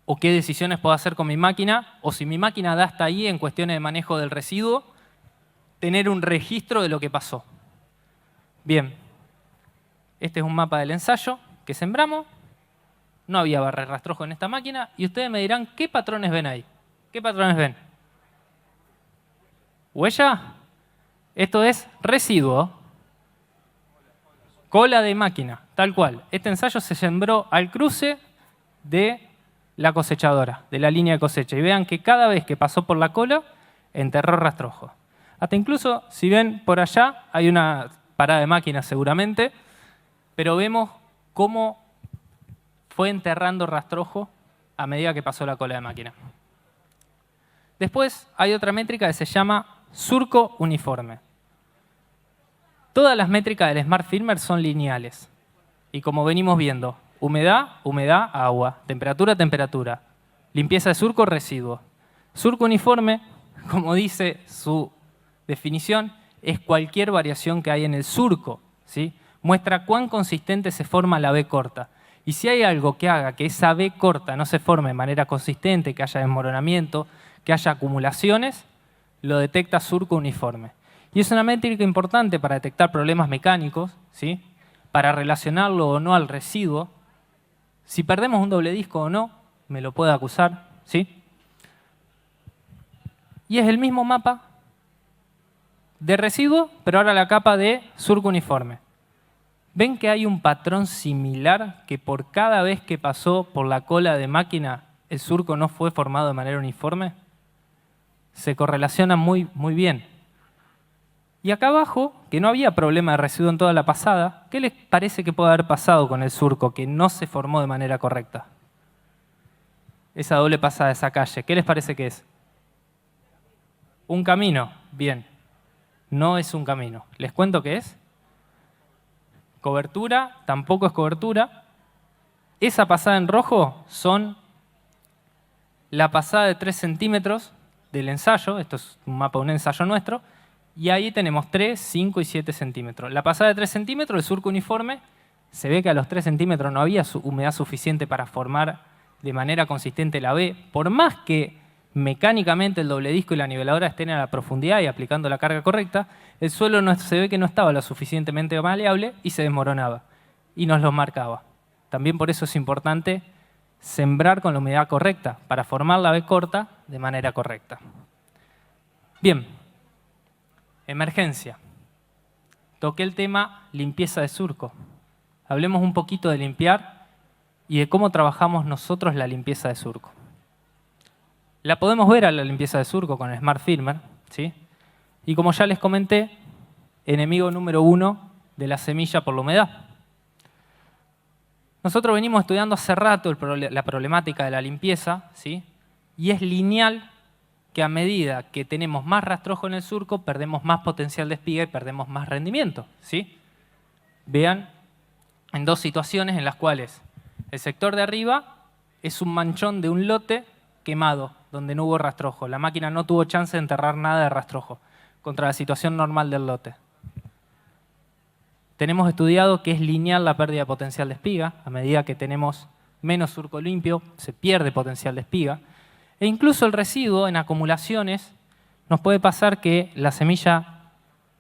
o qué decisiones puedo hacer con mi máquina, o si mi máquina da hasta ahí en cuestiones de manejo del residuo, tener un registro de lo que pasó. Bien, este es un mapa del ensayo que sembramos. No había barrerastrojo en esta máquina, y ustedes me dirán, ¿qué patrones ven ahí? ¿Qué patrones ven? ¿Huella? Esto es residuo. Cola de máquina, tal cual. Este ensayo se sembró al cruce de la cosechadora, de la línea de cosecha. Y vean que cada vez que pasó por la cola, enterró rastrojo. Hasta incluso, si ven por allá, hay una parada de máquina seguramente, pero vemos cómo fue enterrando rastrojo a medida que pasó la cola de máquina. Después hay otra métrica que se llama surco uniforme. Todas las métricas del Smart Firmer son lineales. Y como venimos viendo, humedad, humedad, agua, temperatura, temperatura, limpieza de surco, residuo. Surco uniforme, como dice su definición, es cualquier variación que hay en el surco, ¿sí? Muestra cuán consistente se forma la B corta. Y si hay algo que haga que esa B corta no se forme de manera consistente, que haya desmoronamiento, que haya acumulaciones, lo detecta surco uniforme. Y es una métrica importante para detectar problemas mecánicos, ¿sí? Para relacionarlo o no al residuo. Si perdemos un doble disco o no, me lo puede acusar, ¿sí? Y es el mismo mapa de residuo, pero ahora la capa de surco uniforme. ¿Ven que hay un patrón similar que por cada vez que pasó por la cola de máquina el surco no fue formado de manera uniforme? Se correlaciona muy bien. Y acá abajo, que no había problema de residuo en toda la pasada, ¿qué les parece que puede haber pasado con el surco que no se formó de manera correcta? Esa doble pasada de esa calle, ¿qué les parece que es? Un camino. Bien. No es un camino. ¿Les cuento qué es? Cobertura, tampoco es cobertura. Esa pasada en rojo son la pasada de 3 centímetros del ensayo. Esto es un mapa de un ensayo nuestro. Y ahí tenemos 3, 5 y 7 centímetros. La pasada de 3 centímetros, el surco uniforme, se ve que a los 3 centímetros no había humedad suficiente para formar de manera consistente la B. Por más que mecánicamente el doble disco y la niveladora estén a la profundidad y aplicando la carga correcta, el suelo se ve que no estaba lo suficientemente maleable y se desmoronaba. Y nos lo marcaba. También por eso es importante sembrar con la humedad correcta, para formar la B corta de manera correcta. Bien. Emergencia. Toqué el tema limpieza de surco. Hablemos un poquito de limpiar y de cómo trabajamos nosotros la limpieza de surco. La podemos ver a la limpieza de surco con el Smart Firmer, ¿sí? Y como ya les comenté, enemigo número 1 de la semilla por la humedad. Nosotros venimos estudiando hace rato la problemática de la limpieza, ¿sí? Y es lineal que a medida que tenemos más rastrojo en el surco, perdemos más potencial de espiga y perdemos más rendimiento, ¿sí? Vean en dos situaciones en las cuales el sector de arriba es un manchón de un lote quemado, donde no hubo rastrojo. La máquina no tuvo chance de enterrar nada de rastrojo contra la situación normal del lote. Tenemos estudiado que es lineal la pérdida de potencial de espiga. A medida que tenemos menos surco limpio, se pierde potencial de espiga. E incluso el residuo en acumulaciones nos puede pasar que la semilla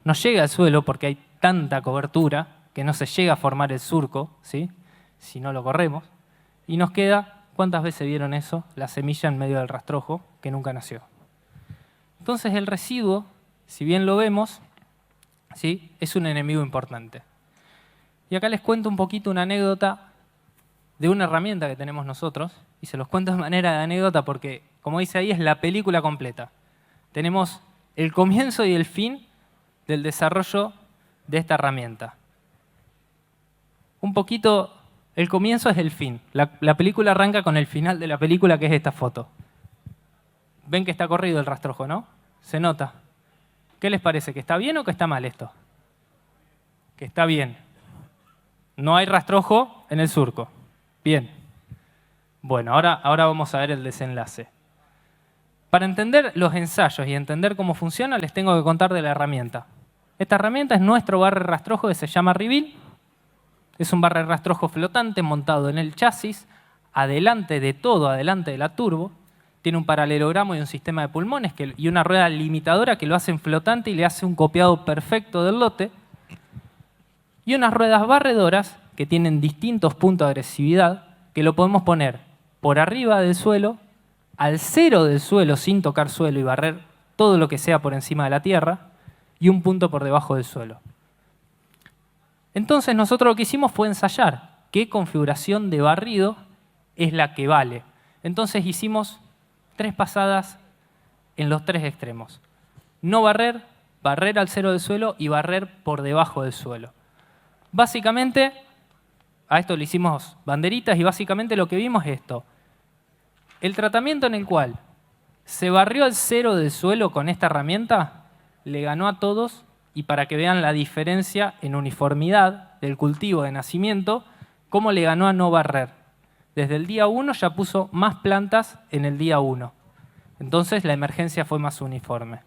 no llega al suelo porque hay tanta cobertura que no se llega a formar el surco, ¿sí? Si no lo corremos. Y nos queda, ¿cuántas veces vieron eso? La semilla en medio del rastrojo que nunca nació. Entonces el residuo, si bien lo vemos, ¿sí? Es un enemigo importante. Y acá les cuento un poquito una anécdota de una herramienta que tenemos nosotros, y se los cuento de manera de anécdota porque, como dice ahí, es la película completa. Tenemos el comienzo y el fin del desarrollo de esta herramienta. Un poquito, el comienzo es el fin. La película arranca con el final de la película, que es esta foto. Ven que está corrido el rastrojo, ¿no? Se nota. ¿Qué les parece? ¿Que está bien o que está mal esto? Que está bien. No hay rastrojo en el surco. Bien. Bueno, ahora vamos a ver el desenlace. Para entender los ensayos y entender cómo funciona, les tengo que contar de la herramienta. Esta herramienta es nuestro barrer rastrojo que se llama Reveal. Es un barrer rastrojo flotante montado en el chasis, adelante de todo, adelante de la turbo. Tiene un paralelogramo y un sistema de pulmones y una rueda limitadora que lo hacen flotante y le hace un copiado perfecto del lote. Y unas ruedas barredoras que tienen distintos puntos de agresividad que lo podemos poner por arriba del suelo, al cero del suelo sin tocar suelo y barrer todo lo que sea por encima de la tierra, y un punto por debajo del suelo. Entonces nosotros lo que hicimos fue ensayar qué configuración de barrido es la que vale. Entonces hicimos 3 pasadas en los 3 extremos. No barrer, barrer al cero del suelo y barrer por debajo del suelo. Básicamente, a esto le hicimos banderitas y básicamente lo que vimos es esto. El tratamiento en el cual se barrió al cero del suelo con esta herramienta le ganó a todos, y para que vean la diferencia en uniformidad del cultivo de nacimiento, cómo le ganó a no barrer. Desde el día 1 ya puso más plantas en el día 1. Entonces la emergencia fue más uniforme.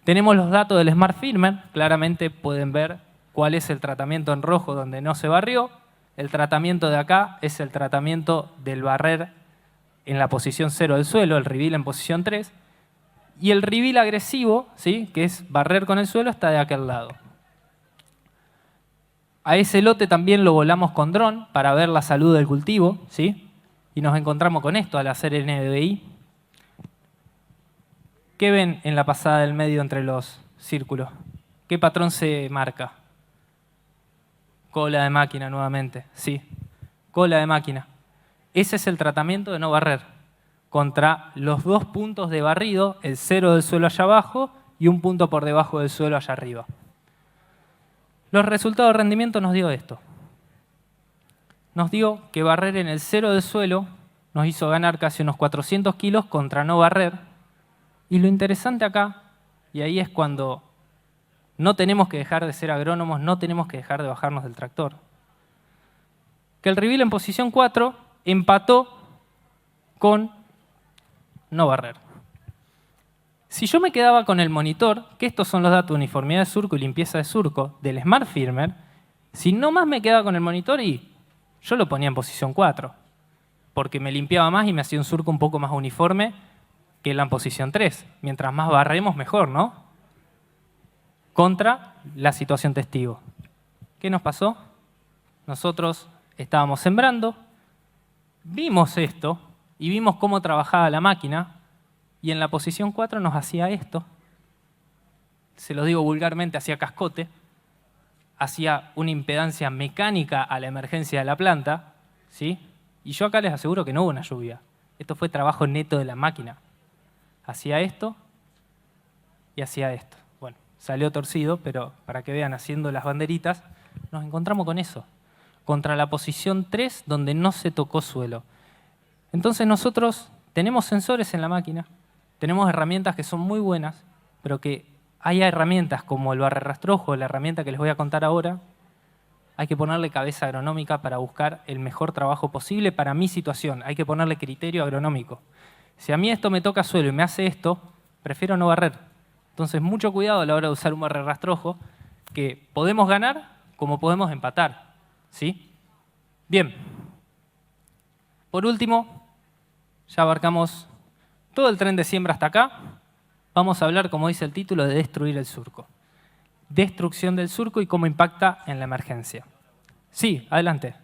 Tenemos los datos del Smart Firmer. Claramente pueden ver cuál es el tratamiento en rojo donde no se barrió. El tratamiento de acá es el tratamiento del barrer en la posición 0 del suelo, el reveal en posición 3. Y el reveal agresivo, ¿sí? Que es barrer con el suelo, está de aquel lado. A ese lote también lo volamos con dron para ver la salud del cultivo, ¿sí? Y nos encontramos con esto al hacer NDVI. ¿Qué ven en la pasada del medio entre los círculos? ¿Qué patrón se marca? Cola de máquina nuevamente, sí. Cola de máquina. Ese es el tratamiento de no barrer. Contra los 2 puntos de barrido, el cero del suelo allá abajo y un punto por debajo del suelo allá arriba. Los resultados de rendimiento nos dio esto. Nos dio que barrer en el cero del suelo nos hizo ganar casi unos 400 kilos contra no barrer. Y lo interesante acá, y ahí es cuando no tenemos que dejar de ser agrónomos, no tenemos que dejar de bajarnos del tractor, que el reveal en posición 4 empató con no barrer. Si yo me quedaba con el monitor, que estos son los datos de uniformidad de surco y limpieza de surco del Smart Firmer, si no más me quedaba con el monitor y yo lo ponía en posición 4, porque me limpiaba más y me hacía un surco un poco más uniforme que la en posición 3. Mientras más barremos, mejor, ¿no? Contra la situación testigo. ¿Qué nos pasó? Nosotros estábamos sembrando, vimos esto, y vimos cómo trabajaba la máquina, y en la posición 4 nos hacía esto. Se lo digo vulgarmente, hacía cascote, hacía una impedancia mecánica a la emergencia de la planta, ¿sí? Y yo acá les aseguro que no hubo una lluvia. Esto fue trabajo neto de la máquina. Hacía esto y hacía esto. Bueno, salió torcido, pero para que vean, haciendo las banderitas, nos encontramos con eso. Contra la posición 3, donde no se tocó suelo. Entonces nosotros tenemos sensores en la máquina, tenemos herramientas que son muy buenas, pero que hay herramientas como el barrer rastrojo, la herramienta que les voy a contar ahora, hay que ponerle cabeza agronómica para buscar el mejor trabajo posible para mi situación, hay que ponerle criterio agronómico. Si a mí esto me toca suelo y me hace esto, prefiero no barrer. Entonces, mucho cuidado a la hora de usar un barrer rastrojo, que podemos ganar como podemos empatar, ¿sí? Bien. Por último, ya abarcamos todo el tren de siembra hasta acá. Vamos a hablar, como dice el título, de destruir el surco. Destrucción del surco y cómo impacta en la emergencia. Sí, adelante.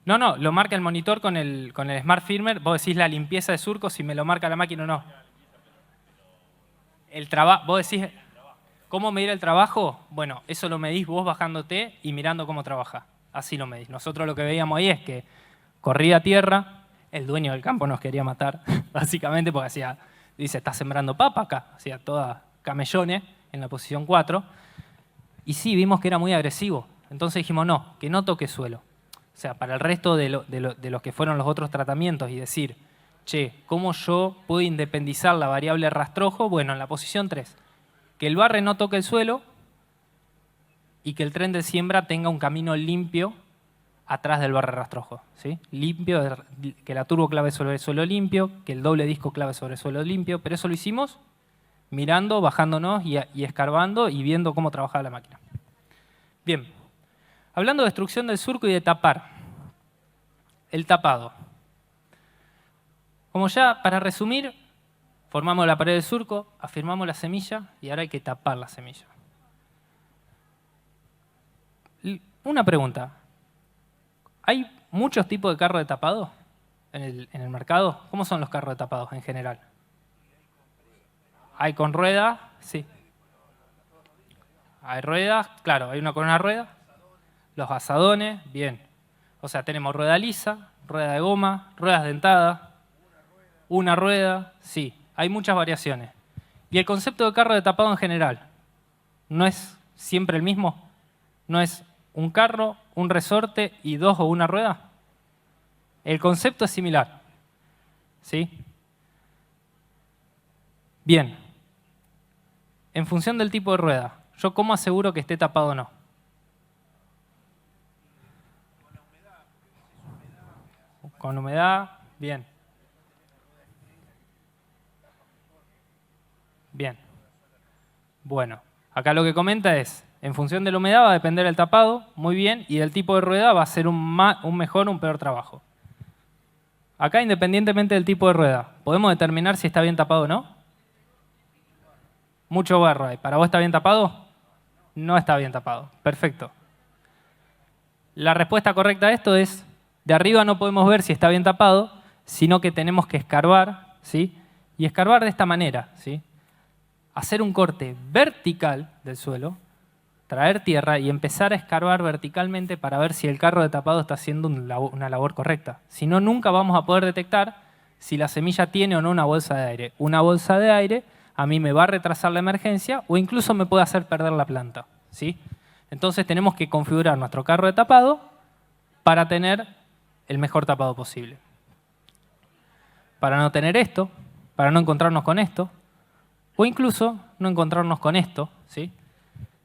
No, lo marca el monitor con el Smart Firmware. Vos decís la limpieza de surco, si me lo marca la máquina o no. Vos decís, ¿cómo medir el trabajo? Bueno, eso lo medís vos bajándote y mirando cómo trabaja. Así lo medís. Nosotros lo que veíamos ahí es que corría a tierra, el dueño del campo nos quería matar, básicamente porque dice, está sembrando papa acá, hacía todas camellones en la posición 4. Y sí, vimos que era muy agresivo. Entonces dijimos, no, que no toque suelo. O sea, para el resto de los que fueron los otros tratamientos y decir, che, ¿cómo yo puedo independizar la variable rastrojo? Bueno, en la posición 3, que el barre no toque el suelo y que el tren de siembra tenga un camino limpio atrás del barre rastrojo, ¿sí? Limpio, que la turbo clave sobre el suelo limpio, que el doble disco clave sobre el suelo limpio, pero eso lo hicimos mirando, bajándonos y escarbando y viendo cómo trabajaba la máquina. Bien, hablando de destrucción del surco y de tapar, el tapado. Como ya, para resumir, formamos la pared del surco, afirmamos la semilla y ahora hay que tapar la semilla. Una pregunta. ¿Hay muchos tipos de carro de tapado en el mercado? ¿Cómo son los carros de tapados en general? ¿Hay con rueda? Sí. Hay ruedas, claro, hay una con una rueda. Los asadones, bien. O sea, tenemos rueda lisa, rueda de goma, ruedas dentadas. Una rueda, sí. Hay muchas variaciones. ¿Y el concepto de carro de tapado en general? ¿No es siempre el mismo? ¿No es un carro, un resorte y dos o una rueda? El concepto es similar. ¿Sí? Bien. En función del tipo de rueda, ¿yo cómo aseguro que esté tapado o no? Con humedad, bien. Bien. Bueno, acá lo que comenta es, en función de la humedad va a depender el tapado, muy bien, y del tipo de rueda va a ser un mejor o un peor trabajo. Acá, independientemente del tipo de rueda, ¿podemos determinar si está bien tapado o no? Mucho barro hay. ¿Para vos está bien tapado? No está bien tapado. Perfecto. La respuesta correcta a esto es, de arriba no podemos ver si está bien tapado, sino que tenemos que escarbar, ¿sí? Y escarbar de esta manera, ¿sí? Hacer un corte vertical del suelo, traer tierra y empezar a escarbar verticalmente para ver si el carro de tapado está haciendo una labor correcta. Si no, nunca vamos a poder detectar si la semilla tiene o no una bolsa de aire. Una bolsa de aire a mí me va a retrasar la emergencia o incluso me puede hacer perder la planta, ¿sí? Entonces tenemos que configurar nuestro carro de tapado para tener el mejor tapado posible. Para no tener esto, para no encontrarnos con esto, o incluso no encontrarnos con esto, ¿sí?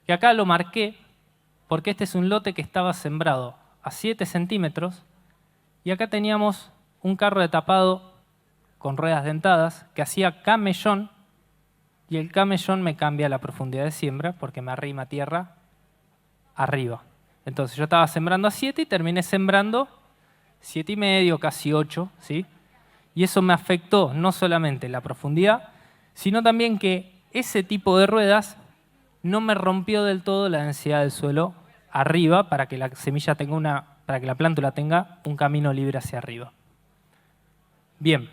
Que acá lo marqué porque este es un lote que estaba sembrado a 7 centímetros y acá teníamos un carro de tapado con ruedas dentadas que hacía camellón y el camellón me cambia la profundidad de siembra porque me arrima tierra arriba. Entonces yo estaba sembrando a 7 y terminé sembrando 7,5, casi 8, ¿sí? Y eso me afectó no solamente la profundidad, sino también que ese tipo de ruedas no me rompió del todo la densidad del suelo arriba para que la semilla tenga para que la plántula tenga un camino libre hacia arriba. Bien.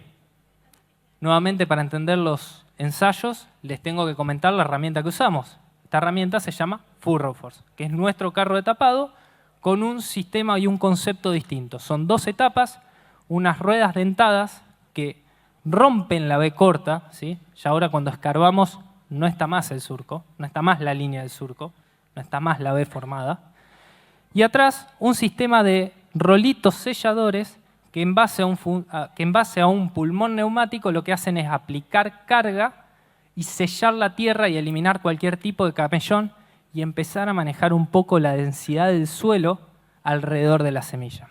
Nuevamente, para entender los ensayos, les tengo que comentar la herramienta que usamos. Esta herramienta se llama Furrow-Force, que es nuestro carro de tapado con un sistema y un concepto distinto. Son 2 etapas, unas ruedas dentadas que rompen la B corta, ¿sí? Ya ahora cuando escarbamos no está más el surco, no está más la línea del surco, no está más la B formada. Y atrás un sistema de rolitos selladores que en base a un pulmón neumático lo que hacen es aplicar carga y sellar la tierra y eliminar cualquier tipo de camellón y empezar a manejar un poco la densidad del suelo alrededor de la semilla.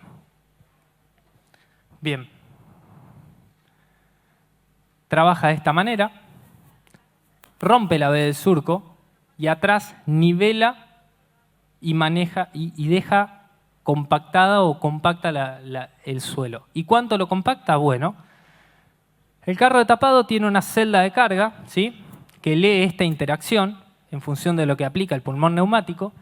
Bien. Trabaja de esta manera, rompe la B del surco y atrás nivela y maneja y deja compactada o compacta el suelo. ¿Y cuánto lo compacta? Bueno, el carro de tapado tiene una celda de carga, ¿sí?, que lee esta interacción en función de lo que aplica el pulmón neumático,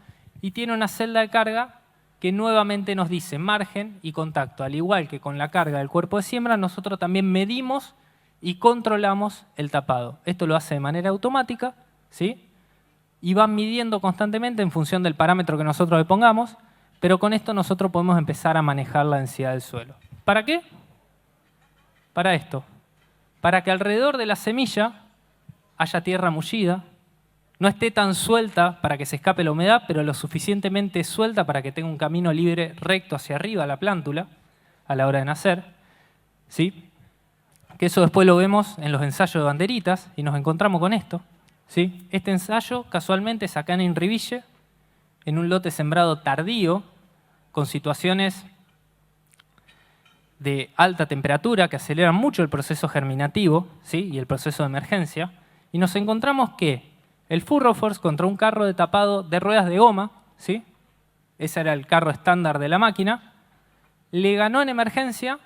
y tiene una celda de carga que nuevamente nos dice margen y contacto. Al igual que con la carga del cuerpo de siembra, nosotros también medimos y controlamos el tapado. Esto lo hace de manera automática, ¿sí?, y van midiendo constantemente en función del parámetro que nosotros le pongamos, pero con esto nosotros podemos empezar a manejar la densidad del suelo. ¿Para qué? Para esto. Para que alrededor de la semilla haya tierra mullida, no esté tan suelta para que se escape la humedad, pero lo suficientemente suelta para que tenga un camino libre recto hacia arriba la plántula a la hora de nacer, ¿sí?, que eso después lo vemos en los ensayos de banderitas y nos encontramos con esto, ¿sí? Este ensayo casualmente es acá en Inriville, en un lote sembrado tardío, con situaciones de alta temperatura que aceleran mucho el proceso germinativo, ¿sí?, y el proceso de emergencia, y nos encontramos que el Furroforce contra un carro de tapado de ruedas de goma, ¿sí?, ese era el carro estándar de la máquina, le ganó en emergencia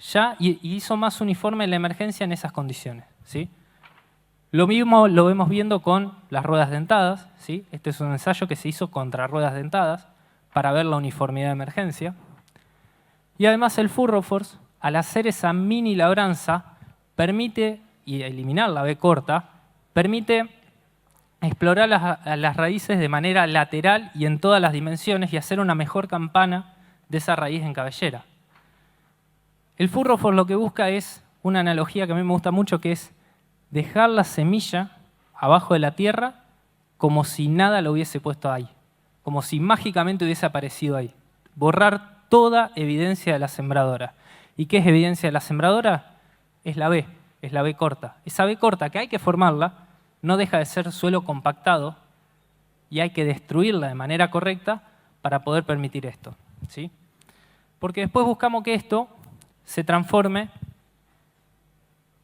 ya y hizo más uniforme la emergencia en esas condiciones, ¿sí? Lo mismo lo vemos viendo con las ruedas dentadas, ¿sí? Este es un ensayo que se hizo contra ruedas dentadas para ver la uniformidad de emergencia. Y además el Furroforce, al hacer esa mini labranza, permite, y eliminar la B corta, permite explorar las raíces de manera lateral y en todas las dimensiones y hacer una mejor campana de esa raíz en cabellera. El Furroforce lo que busca es una analogía que a mí me gusta mucho, que es dejar la semilla abajo de la tierra como si nada lo hubiese puesto ahí, como si mágicamente hubiese aparecido ahí. Borrar toda evidencia de la sembradora. ¿Y qué es evidencia de la sembradora? Es la B corta. Esa B corta, que hay que formarla, no deja de ser suelo compactado y hay que destruirla de manera correcta para poder permitir esto, ¿sí? Porque después buscamos que esto se transforme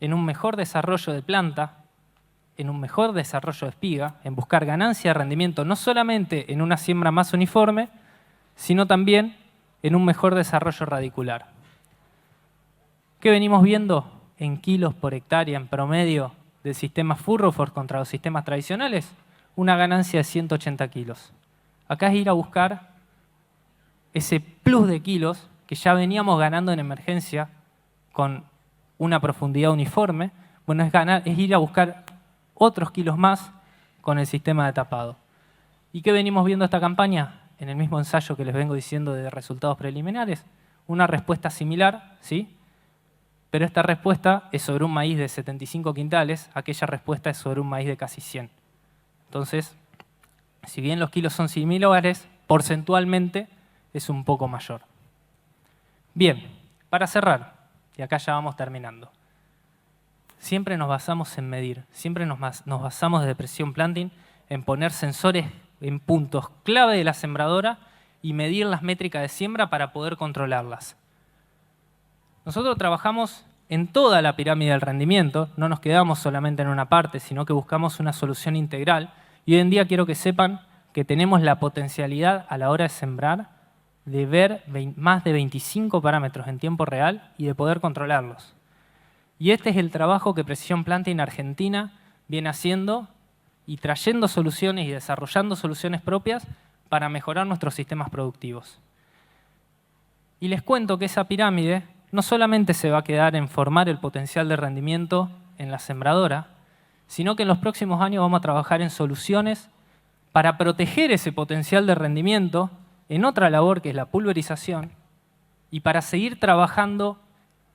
en un mejor desarrollo de planta, en un mejor desarrollo de espiga, en buscar ganancia de rendimiento, no solamente en una siembra más uniforme, sino también en un mejor desarrollo radicular. ¿Qué venimos viendo en kilos por hectárea en promedio del sistema Furroforce contra los sistemas tradicionales? Una ganancia de 180 kilos. Acá es ir a buscar ese plus de kilos que ya veníamos ganando en emergencia con una profundidad uniforme. Bueno, es ir a buscar otros kilos más con el sistema de tapado. ¿Y qué venimos viendo esta campaña? En el mismo ensayo que les vengo diciendo de resultados preliminares, una respuesta similar, ¿sí? Pero esta respuesta es sobre un maíz de 75 quintales, aquella respuesta es sobre un maíz de casi 100. Entonces, si bien los kilos son similares, porcentualmente es un poco mayor. Bien, para cerrar, y acá ya vamos terminando. Siempre nos basamos en medir, siempre nos basamos desde Precision Planting en poner sensores en puntos clave de la sembradora y medir las métricas de siembra para poder controlarlas. Nosotros trabajamos en toda la pirámide del rendimiento, no nos quedamos solamente en una parte, sino que buscamos una solución integral. Y hoy en día quiero que sepan que tenemos la potencialidad a la hora de sembrar de ver más de 25 parámetros en tiempo real y de poder controlarlos. Y este es el trabajo que Precision Planting Argentina viene haciendo y trayendo soluciones y desarrollando soluciones propias para mejorar nuestros sistemas productivos. Y les cuento que esa pirámide no solamente se va a quedar en formar el potencial de rendimiento en la sembradora, sino que en los próximos años vamos a trabajar en soluciones para proteger ese potencial de rendimiento en otra labor que es la pulverización y para seguir trabajando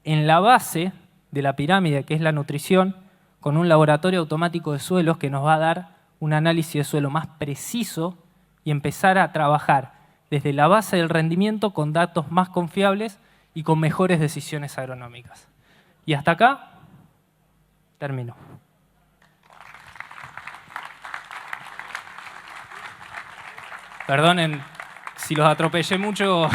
en la base de la pirámide, que es la nutrición, con un laboratorio automático de suelos que nos va a dar un análisis de suelo más preciso y empezar a trabajar desde la base del rendimiento con datos más confiables y con mejores decisiones agronómicas. Y hasta acá termino. Perdonen si los atropellé mucho,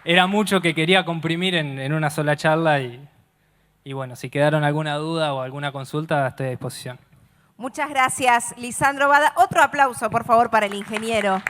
era mucho que quería comprimir en una sola charla y bueno, si quedaron alguna duda o alguna consulta, estoy a disposición. Muchas gracias, Lisandro Bada. Otro aplauso, por favor, para el ingeniero.